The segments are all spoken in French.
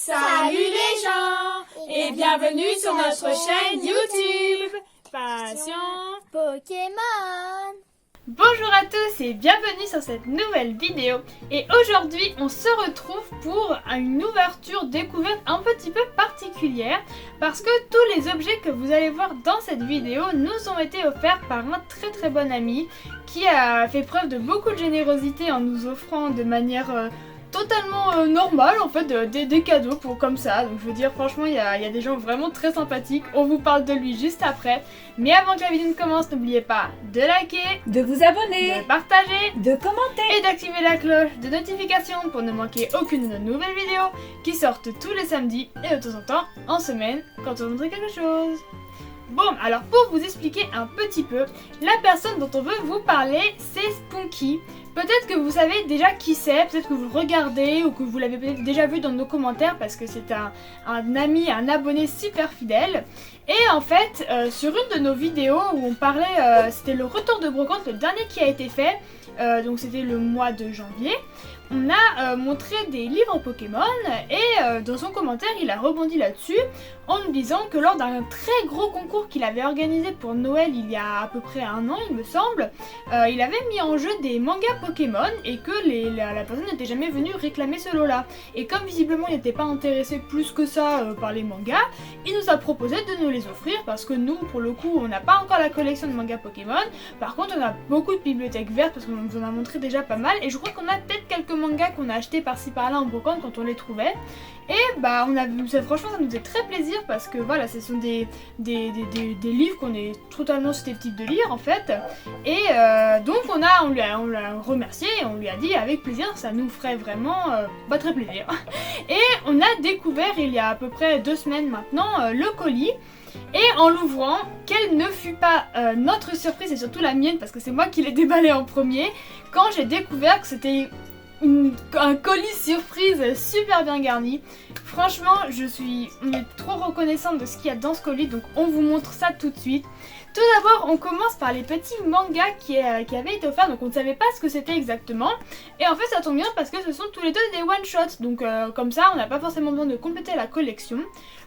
Salut les gens et bienvenue sur notre chaîne YouTube Passion Pokémon. Bonjour à tous et bienvenue sur cette nouvelle vidéo. Et aujourd'hui on se retrouve pour une ouverture découverte un petit peu particulière parce que tous les objets que vous allez voir dans cette vidéo nous ont été offerts par un très bon ami qui a fait preuve de beaucoup de générosité en nous offrant de manière totalement normal en fait des cadeaux pour comme ça. Donc je veux dire franchement il y a des gens vraiment très sympathiques. On vous parle de lui juste après. Mais avant que la vidéo ne commence, n'oubliez pas de liker, de vous abonner, de partager, de commenter et d'activer la cloche de notification pour ne manquer aucune de nos nouvelles vidéos qui sortent tous les samedis et de temps en temps en semaine quand on va montrer quelque chose. Bon, alors pour vous expliquer un petit peu, la personne dont on veut vous parler, c'est Spunky. Peut-être que vous savez déjà qui c'est, peut-être que vous le regardez ou que vous l'avez peut-être déjà vu dans nos commentaires parce que c'est un ami, un abonné super fidèle. Et en fait, sur une de nos vidéos où on parlait, c'était le retour de brocante, le dernier qui a été fait, donc c'était le mois de janvier. On a montré des livres Pokémon et dans son commentaire il a rebondi là-dessus en nous disant que lors d'un très gros concours qu'il avait organisé pour Noël il y a à peu près un an il me semble, il avait mis en jeu des mangas Pokémon et que la personne n'était jamais venue réclamer ce lot-là. Et comme visiblement il n'était pas intéressé plus que ça par les mangas, il nous a proposé de nous les offrir parce que nous pour le coup on n'a pas encore la collection de mangas Pokémon. Par contre on a beaucoup de bibliothèques vertes parce qu'on nous en a montré déjà pas mal et je crois qu'on a peut-être quelques mangas qu'on a acheté par-ci par-là en brocante quand on les trouvait. Et bah franchement ça nous faisait très plaisir parce que voilà ce sont des livres qu'on est totalement susceptible de lire en fait. Et donc on l'a remercié et on lui a dit avec plaisir, ça nous ferait vraiment très plaisir. Et on a découvert il y a à peu près 2 semaines maintenant le colis. Et en l'ouvrant, quelle ne fut pas notre surprise et surtout la mienne parce que c'est moi qui l'ai déballé en premier quand j'ai découvert que c'était un colis surprise super bien garni. Franchement, on est trop reconnaissante de ce qu'il y a dans ce colis, donc on vous montre ça tout de suite. Tout d'abord, on commence par les petits mangas qui avaient été offerts, donc on ne savait pas ce que c'était exactement. Et en fait, ça tombe bien parce que ce sont tous les deux des one-shots, donc comme ça, on n'a pas forcément besoin de compléter la collection.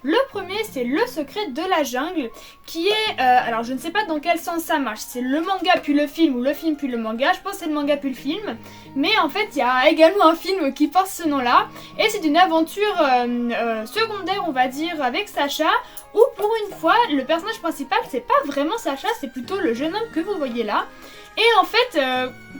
Le premier, c'est Le Secret de la Jungle, qui est... alors, je ne sais pas dans quel sens ça marche. C'est le manga puis le film ou le film puis le manga. Je pense que c'est le manga puis le film. Mais en fait, il y a également un film qui porte ce nom-là. Et c'est une aventure secondaire, on va dire, avec Sacha, où pour une fois, le personnage principal, c'est pas vraiment Sacha, c'est plutôt le jeune homme que vous voyez là. Et en fait,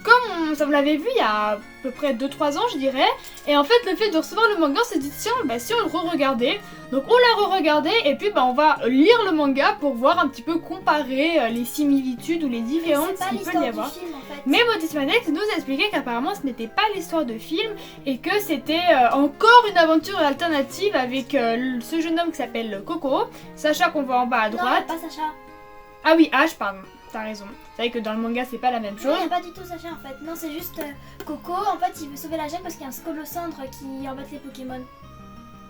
comme ça vous l'avez vu il y a à peu près 2-3 ans je dirais, et en fait le fait de recevoir le manga on s'est dit tiens, si on le re-regardait, donc on l'a re-regardé et puis on va lire le manga pour voir un petit peu comparer les similitudes ou les différences qu'il peut y avoir. Film, en fait. Mais Motismanex nous a expliqué qu'apparemment ce n'était pas l'histoire de film et que c'était encore une aventure alternative avec ce jeune homme qui s'appelle Coco, Sacha qu'on voit en bas à droite. Non, pas Sacha. Ah oui, H pardon. T'as raison. C'est vrai que dans le manga c'est pas la même chose. Non, il n'y a pas du tout Sacha en fait. Non, c'est juste Coco. En fait, il veut sauver la jungle parce qu'il y a un Scolosandre qui embête les Pokémon.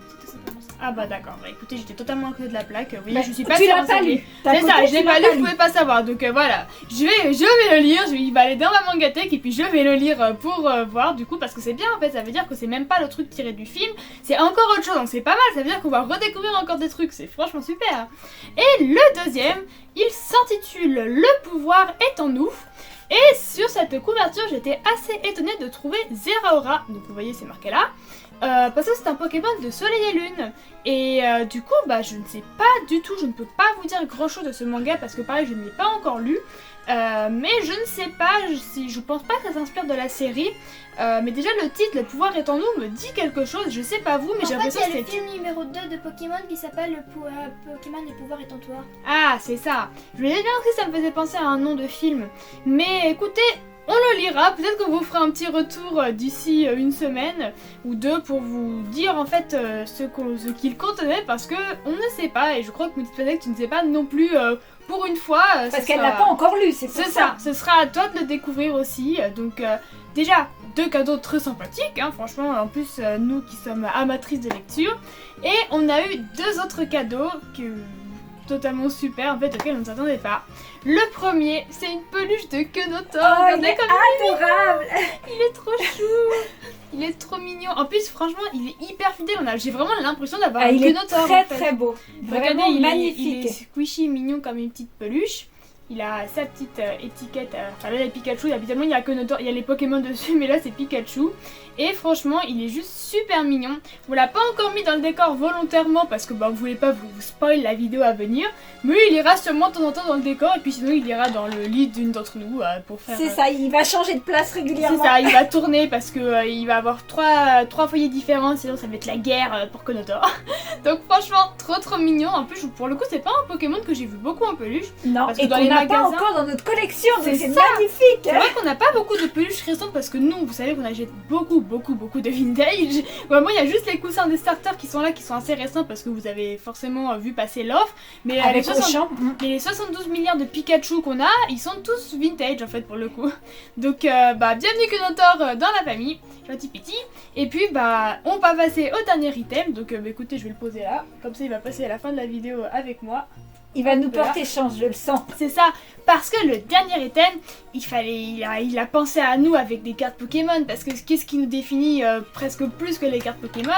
C'est tout simplement ça. Ah bah d'accord. Bah écoutez, j'étais totalement à côté de la plaque. Oui, Bah, je suis pas tu l'as sûre, pas vous lu. savez. C'est ça, je l'ai pas lu, je pouvais pas savoir. Donc voilà, je vais le lire. Il va aller dans ma mangatech et puis je vais le lire pour voir du coup parce que c'est bien en fait. Ça veut dire que c'est même pas le truc tiré du film, c'est encore autre chose. Donc c'est pas mal. Ça veut dire qu'on va redécouvrir encore des trucs. C'est franchement super. Et le deuxième, il s'intitule Le pouvoir est en nous. Et sur cette couverture, j'étais assez étonnée de trouver Zeraora. Donc vous voyez, c'est marqué là. Parce que c'est un Pokémon de Soleil et Lune. Et du coup, je ne sais pas du tout, je ne peux pas vous dire grand chose de ce manga parce que pareil, je ne l'ai pas encore lu. Mais je ne sais pas, je pense pas que ça s'inspire de la série. Mais déjà le titre, Le pouvoir est en nous, me dit quelque chose. Je sais pas vous, mais j'ai l'impression que c'est... il y a le film numéro 2 de Pokémon qui s'appelle Pokémon Le pouvoir est en toi. Ah, c'est ça. Je me disais bien que ça me faisait penser à un nom de film. Mais écoutez... On le lira, peut-être qu'on vous fera un petit retour d'ici une semaine ou deux pour vous dire en fait ce qu'il contenait parce que on ne sait pas et je crois que Motismanex tu ne sais pas non plus pour une fois. Parce qu'elle l'a pas encore lu, c'est pour ça. Ce sera à toi de le découvrir aussi. Donc déjà 2 cadeaux très sympathiques, hein, franchement en plus nous qui sommes amatrices de lecture. Et on a eu 2 autres cadeaux totalement super en fait auquel on ne s'attendait pas. Le premier, c'est une peluche de Kenotor. Oh, il est adorable. Il est trop chou. Il est trop mignon. En plus, franchement, il est hyper fidèle. J'ai vraiment l'impression d'avoir Ah, un il est Kenotor. très en fait. très beau. Regardez, Vraiment il magnifique. est squishy, mignon comme une petite peluche. Il a sa petite étiquette. Enfin là, il y a Pikachu. Habituellement, il y a Kenotor. Il y a les Pokémon dessus, mais là, c'est Pikachu. Et franchement, il est juste super mignon. Vous l'a pas encore mis dans le décor volontairement parce que vous voulez pas vous spoil la vidéo à venir. Mais il ira sûrement de temps en temps dans le décor. Et puis sinon, il ira dans le lit d'une d'entre nous pour faire. C'est ça, il va changer de place C'est régulièrement. ça, il va tourner parce que il va avoir trois foyers différents, sinon ça va être la guerre pour Kenotor. Donc franchement, trop mignon. En plus, pour le coup, c'est pas un Pokémon que j'ai vu beaucoup en peluche. Non, Parce que et dans qu'on les n'a pas magasins- encore dans notre collection, donc C'est c'est ça. magnifique. C'est vrai qu'on n'a pas beaucoup de peluches récentes parce que nous, vous savez qu'on achète beaucoup de vintage. Vraiment, il y a juste les coussins des starters qui sont là, qui sont assez récents parce que vous avez forcément vu passer l'offre. Mais Avec les 60 Auchan. Mais les 72 milliards de Pikachu qu'on a, ils sont tous vintage en fait pour le coup. Donc bienvenue Kenotor dans la famille, gentil petit. Et puis on va passer au dernier item. Donc écoutez, je vais le poser là, comme ça il va passer à la fin de la vidéo avec moi. Il va nous Voilà. porter chance, je le sens. C'est ça, parce que le dernier item, il a pensé à nous avec des cartes Pokémon, parce que qu'est-ce qui nous définit presque plus que les cartes Pokémon?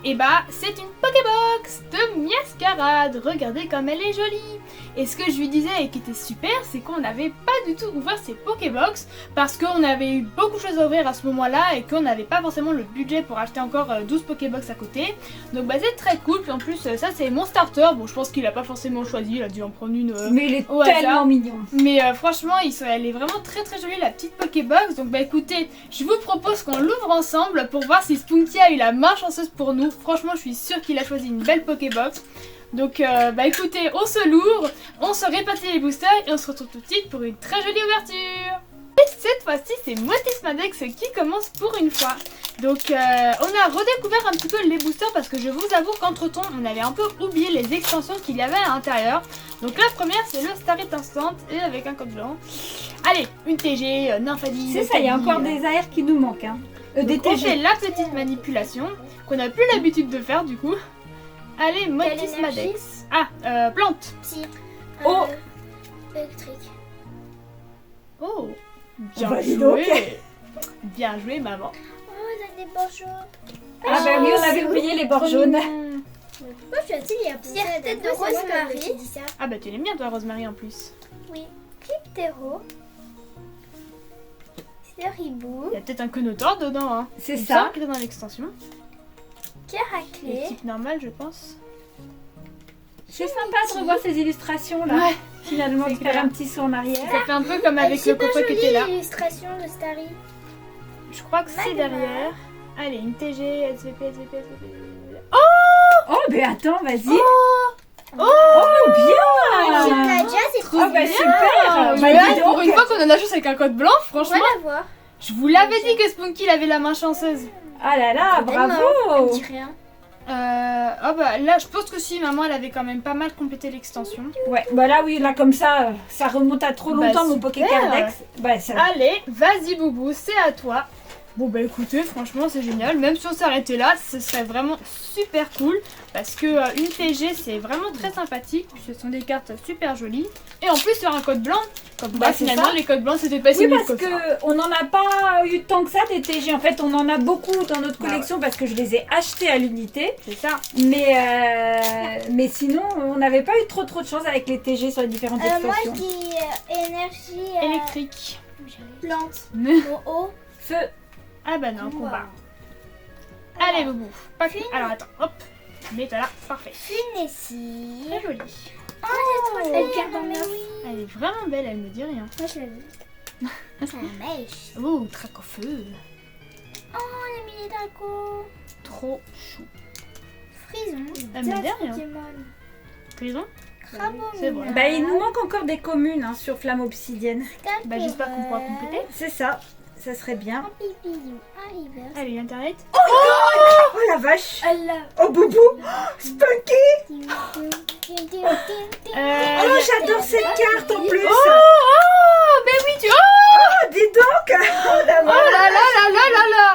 Et c'est une Pokébox de Miascarade. Regardez comme elle est jolie. Et ce que je lui disais et qui était super, c'est qu'on n'avait pas du tout ouvert ces Pokébox parce qu'on avait eu beaucoup de choses à ouvrir à ce moment-là et qu'on n'avait pas forcément le budget pour acheter encore 12 Pokébox à côté. Donc c'est très cool. Puis en plus, ça c'est mon starter. Bon, je pense qu'il a pas forcément choisi, il a dû en prendre une. Mais il est au hasard. tellement mignon. Mais franchement, elle est vraiment très jolie la petite Pokébox. Donc écoutez, je vous propose qu'on l'ouvre ensemble pour voir si Spunky a eu la main chanceuse pour nous. Franchement, je suis sûre qu'il a choisi une belle Pokébox. Donc écoutez, on se l'ouvre, on se répartit les boosters et on se retrouve tout de suite pour une très jolie ouverture. Et cette fois-ci, c'est Motismadex qui commence pour une fois. Donc on a redécouvert un petit peu les boosters parce que je vous avoue qu'entre-temps, on avait un peu oublié les extensions qu'il y avait à l'intérieur. Donc la première, c'est le Starry Instant et avec un code blanc. Allez, une TG, Nymphadie. C'est ça, il y a encore des AR qui nous manquent. Hein. Des Donc on fait TG. la petite manipulation qu'on n'a plus l'habitude de faire du coup. Allez, Motismadex. Ah, plante. Psy. Oh. Électrique. Oh, bien Bah, dis donc. joué. Bien joué, maman. Oh, on a des bords Ah bah oui, on avait oublié les bords jaunes. Moi, je suis assise, il y a Fierté de Rosemary. Ah bah tu l'aimes bien toi, Rosemary en plus. Oui. Cryptero. Ceribou. Il y a peut-être un Kenotor dedans, hein. C'est Il me ça. semble qu'il est dans l'extension. Les Caraclé. types normales, je pense. C'est sympa de revoir ces illustrations là. Ouais. Finalement, C'est de faire clair. un petit saut en arrière. Ça fait un peu comme avec le copain qui était là. L'illustration de Starry. Je crois que c'est Magma. derrière. Allez, une TG, SVP, SVP, SVP. Oh, mais attends, vas-y. Oh, Oh, bien. Nadia, c'est Oh, bah super. Ah, Bah, ouais, dis pour donc. une fois qu'on en a juste avec un code blanc, On va franchement, la voir. je vous l'avais dit que Spunky avait la main chanceuse. Ah là là, Elle bravo. dit rien. Ah bah là, je pense que si, maman, elle avait quand même pas mal complété l'extension. Ouais, bah là oui, là comme ça, ça remonte à trop Bah, longtemps mon super. Pokécardex. Bah ça. Allez, vas-y Boubou, c'est à toi. Bon bah écoutez, franchement c'est génial. Même si on s'arrêtait là, ce serait vraiment super cool. Parce que une TG c'est vraiment très sympathique. Ce sont des cartes super jolies. Et en plus sur un code blanc, comme Bah, c'est finalement ça. les codes blancs c'était pas si Oui, nul parce que ça. que on n'en a pas eu tant que ça des TG. En fait, on en a beaucoup dans notre Bah collection parce que je les ai achetés à l'unité. C'est ça. Mais sinon, on n'avait pas eu trop de chance avec les TG sur les différentes Moi, extensions. je dis énergie Électrique. plante. Ah Au haut. Feu. bah non, combat. Wow. Allez Boubou. Pas que- Fine. Alors attends, hop. Mets-toi là, parfait. Funessi. Très jolie. Oh, j'ai trop Elle garde en Elle est vraiment belle, elle me dit rien. Moi, je l'ai vu. C'est la mèche. Oh, trac au feu. Oh, on a mis les dracos. Trop chou. Frison. Elle me dit rien. Pokémon. Prison. Crabomina. C'est vrai. Bah, il nous manque encore des communes hein, sur Flamme Obsidienne. Bah j'espère qu'on pourra compléter. C'est ça. Ça serait bien. Pipilou. Arriver. Allez, internet. Oh la vache. Allah. Oh Boubou. Spunky. Oh, j'adore cette carte en plus. Oh, ben oui, tu. Oh, Oh, dis donc. Oh, la oh là là là là là là.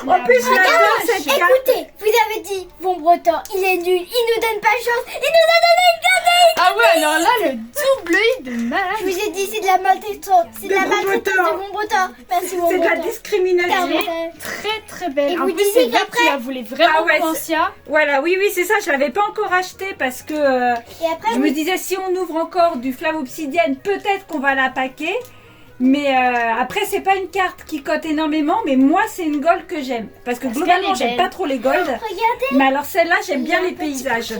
En plus, j'adore cette carte. Écoutez, vous avez dit, bon breton, il est nul, il nous donne pas chance, il nous a donné une carte. Ah Ah ouais, alors là, le double hit de malade. Je vous ai dit, c'est de la maltraitance. C'est de la De maltraitance Gros de mon breton. Merci, mon C'est de la breton. discrimination. Très très belle. Et En vous plus, disiez c'est là que qu'après- tu la voulais vraiment, Ah ouais, Francia. Voilà, oui, c'est ça. Je l'avais pas encore acheté parce que Et après, je me disais si on ouvre encore du flamme obsidienne, peut-être qu'on va la paquer. Mais après, c'est pas une carte qui cote énormément, mais moi, c'est une gold que j'aime. Parce que Parce globalement, qu'elle est j'aime belle. pas trop les golds. regardez. Mais alors, celle-là, j'aime bien Il y a les un petit paysages.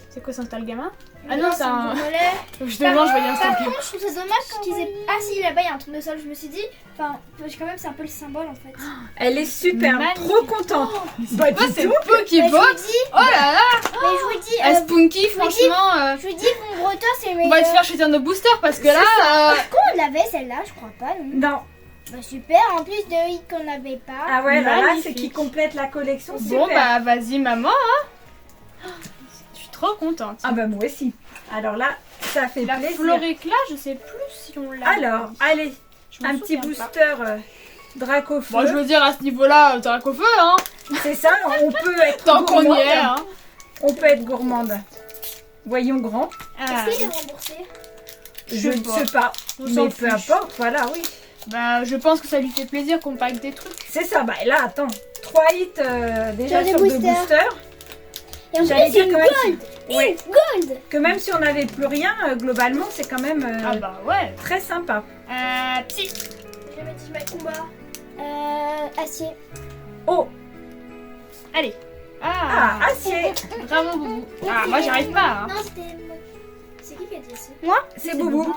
C'est quoi, ça, le gamin? Ah non, c'est un. Volet. Faut que je te mange, je vais dire Par ça. contre, je trouve ça dommage qu'ils aient. Ah, si, là-bas, il y a un tournesol. sol. Je me suis dit, enfin, quand même, c'est un peu le symbole en fait. Elle est super, Magnifique. trop contente. Bah, Quoi, dis c'est donc. Mais je Pokéball? vous dis, Oh là là! mais je vous dis, Ah, Spunky, franchement, je vous dis, mon breton, c'est le on va te meilleur. faire chuter nos boosters parce que là. Est-ce qu'on l'avait celle-là? Je crois pas, non. Non. Bah super, en plus de hits qu'on n'avait pas. Ah ouais, là, Magnifique. c'est qui complète la collection. Bon, Super. bah vas-y, maman. Hein. Je suis trop contente. Ah bah moi aussi. Alors là, ça fait La plaisir. Floricla, je sais plus si on l'a. Alors, allez, Je me un petit souviens pas. booster Dracofeu. Bon, je veux dire, à ce niveau-là, t'as un feu, hein. C'est ça, on peut être Tant qu'on y gourmande. est, hein. On peut être gourmande. Voyons grand. Ah, Est-ce qu'il est remboursé? Je ne sais sais pas. On Mais s'en peu fiche. importe, voilà, oui. bah, je pense que ça lui fait plaisir qu'on pack des trucs. C'est ça, bah là, attends. 3 hits déjà Sur des sur 2 boosters. boosters. Et en J'allais plus, c'est dire une quand gold. même, ouais, Gold. que même si on n'avait plus rien, globalement, c'est quand même Ah bah ouais. très sympa. Psy. Je vais mettre combat. Acier. Oh, Allez. ah, acier. Bravo, Boubou. Ah, moi, j'y arrive pas, hein. Non, c'était. C'est qui a dit ça? C'est Boubou.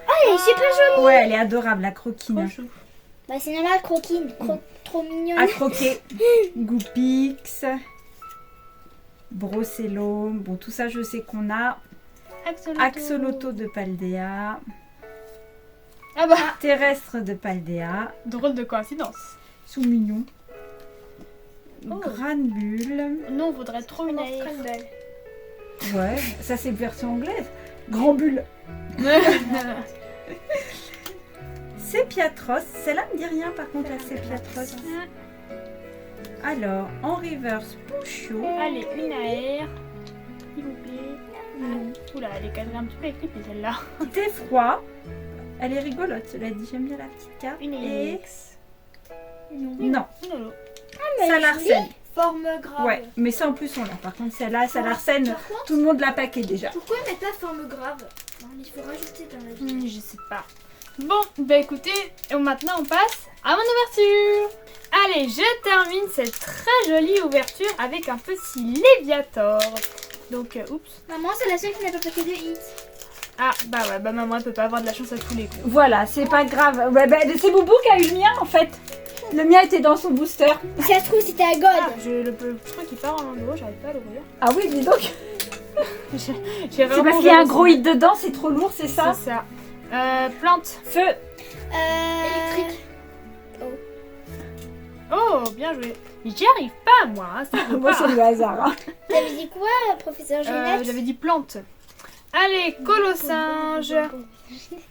Ah, elle est super jolie. Ouais, elle est adorable, la croquine. Trop chou. Bah, c'est normal, croquine. Trop mignonne. À croquer. Goupix. Brossello. Bon, tout ça, je sais qu'on a. Axolotl de Paldea. Ah bah, Terrestre de Paldea. drôle de coïncidence. Sous-mignon. Oh. Granbulle. Nous, on voudrait trop une air. Ouais, ça c'est version anglaise. Grand bulle. Sepiatros. Celle-là me dit rien par contre, la Sepiatros. Alors, en reverse, Pushio. Allez, une air. S'il vous plaît. Oula, elle est cadrée un petit peu avec les pieds, celle-là. Thé froid. Elle est rigolote, cela dit. J'aime bien la petite carte. Une Et... X. Non, Une holo. ça l'arsène. Forme grave. Ouais, mais ça en plus on l'a. Par contre, celle-là, ça l'arsène. Par contre, Tout le monde l'a paqué déjà. pourquoi mettre pas forme grave? Non, mais il faut rajouter dans la vie. Je sais pas. Bon, bah écoutez, maintenant on passe à mon ouverture. Allez, je termine cette très jolie ouverture avec un petit Léviator. Donc, oups. Maman, c'est la seule qui n'a pas fait de hits. Ah, bah ouais, bah maman elle peut pas avoir de la chance à tous les coups. Voilà, c'est pas grave. Ouais, bah, c'est Boubou qui a eu le mien en fait. Le mien était dans son booster. Si ça se trouve, c'était à Ah, gold. le truc qui part en gros, j'arrive pas à l'ouvrir. Ah oui, dis donc. J'ai C'est vraiment parce qu'il y a un jamais gros essayé. hit dedans, c'est trop lourd, c'est ça? C'est ça. Plante. Feu. Électrique. Oh, bien joué. J'y arrive pas moi, hein, ça veut Moi, pas. c'est le hasard. Hein. T'avais dit quoi, professeur Jeannette? J'avais dit plante. Allez, colossinge.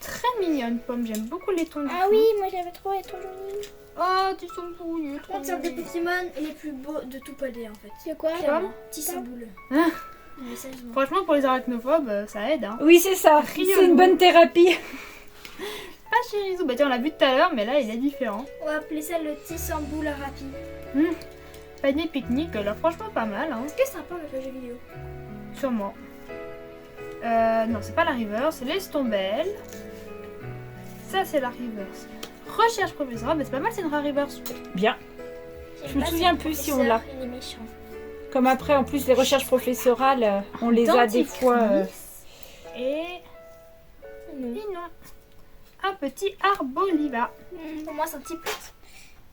Très mignonne pomme, j'aime beaucoup les tons. Ah oui, moi j'avais trop les trop jolis. Oh, tu sont pourris. Par contre, c'est un des Pokémon les plus beaux de tout Paldea en fait. C'est quoi? Pomme Tissaboule. Ah. Mais sérieusement. Franchement, pour les arachnophobes, ça aide. Hein. Oui, c'est ça. C'est une bonne thérapie. Pas Chirizou, bah tiens, on l'a vu tout à l'heure, mais là, il est différent. On va appeler ça le Tissamboule rapide. Panier pique-nique, là, franchement, pas mal. Hein. Est-ce que c'est un peu avec le jeu vidéo? Sûrement. Non, c'est pas la reverse, c'est l'estombelle. Ça, c'est la reverse. Recherche professorale, mais c'est pas mal, c'est une reverse. Bien. Je me souviens plus si on l'a. Il est méchant. Comme après, en plus, les recherches professorales, on les a des fois. Et... Et non. Un petit Arboliva. Pour moi, c'est un petit plante.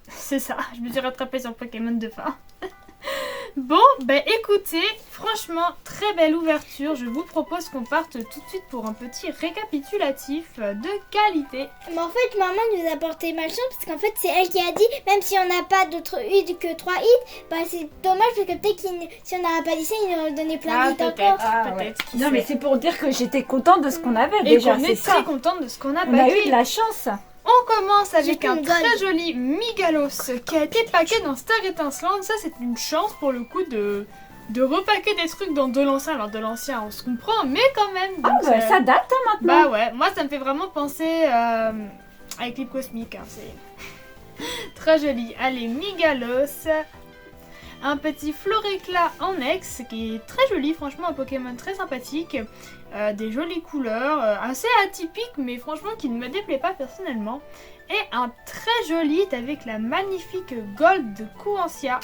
C'est ça, je me suis rattrapée sur Pokémon de fin. Bon, ben écoutez, franchement, très belle ouverture. Je vous propose qu'on parte tout de suite pour un petit récapitulatif de qualité. Mais en fait, maman nous a porté malchance parce qu'en fait, c'est elle qui a dit, même si on n'a pas d'autres hits que 3 hits, bah c'est dommage parce que peut-être si on n'aurait pas dit ça, il nous aurait donné plein de hits encore. peut-être. qui Non, sait. mais c'est pour dire que j'étais contente de ce qu'on avait Et déjà, qu'on c'est est ça. très contente de ce qu'on a On a eu paqué. de la chance. On commence avec J'ai un une très gold. joli Migalos qui a été paqué dans Star Étincelante. Ça, c'est une chance pour le coup de de repaquer des trucs dans de l'ancien. Alors de l'ancien on se comprend, mais quand même. Ah donc, bah, ça date hein, maintenant. bah ouais, moi ça me fait vraiment penser à Eclipse Cosmique, hein, c'est très joli. Allez, Migalos, un petit Floréclat en ex qui est très joli, franchement un Pokémon très sympathique, des jolies couleurs, assez atypiques mais franchement qui ne me déplaît pas personnellement. Et un très joli avec la magnifique Gold de Kouancia.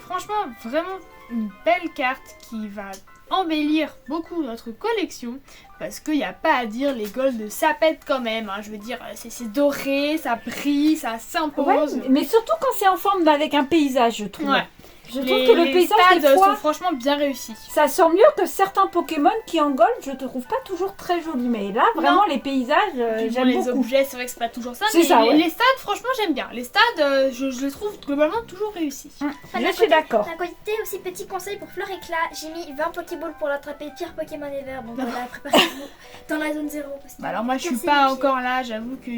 Franchement vraiment une belle carte qui va embellir beaucoup notre collection parce qu'il n'y a pas à dire, les Gold ça pète quand même, hein. Je veux dire c'est doré, ça brille, ça s'impose. Ouais, mais surtout quand c'est en forme avec un paysage, je trouve. Ouais. Je trouve que le paysage des stades fois, sont franchement bien réussis. ça sort mieux que certains Pokémon qui en Gold, je te trouve pas toujours très joli. Mais là, vraiment, les paysages, Puis bon, j'aime les beaucoup. objets, c'est vrai que c'est pas toujours ça, C'est mais ça, ouais. les stades, franchement, j'aime bien. Les stades, je les trouve globalement toujours réussis. Je suis d'accord. D'un côté aussi, petit conseil pour Floréclat, j'ai mis 20 Pokéballs pour l'attraper, pire Pokémon ever. Donc voilà, préparez-vous dans la zone 0. Parce que Bah alors moi je suis casser pas les pieds. encore là, j'avoue que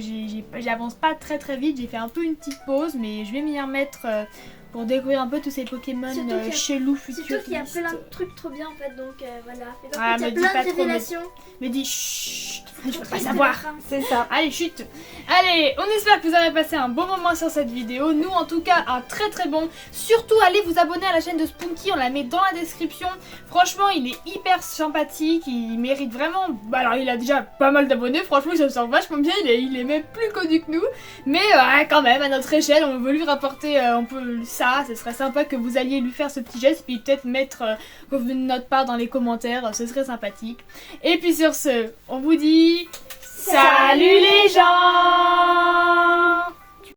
j'avance pas très vite, j'ai fait un peu une petite pause, mais je vais m'y remettre pour découvrir un peu tous ces Pokémon Surtout qu'il y a- chelous Surtout futuristes. qu'il y a plein de trucs trop bien en fait, donc voilà. Et donc, Ah, il y a me dis plein pas de trop, mais- révélations. Me dis chut, je veux pas C'est savoir. la fin. C'est ça. Allez, chut. Allez, on espère que vous avez passé un bon moment sur cette vidéo. Nous, en tout cas, un très bon. Surtout, allez vous abonner à la chaîne de Spunky. On la met dans la description. Franchement, il est hyper sympathique. Il mérite vraiment... Bah, alors, il a déjà pas mal d'abonnés. Franchement, il se sent vachement bien. Il est même plus connu que nous. Mais quand même, à notre échelle, on veut lui rapporter un peu ça. Ce serait sympa que vous alliez lui faire ce petit geste. Puis peut-être mettre notre part dans les commentaires. Ce serait sympathique. Et puis sur ce, on vous dit... Salut les gens!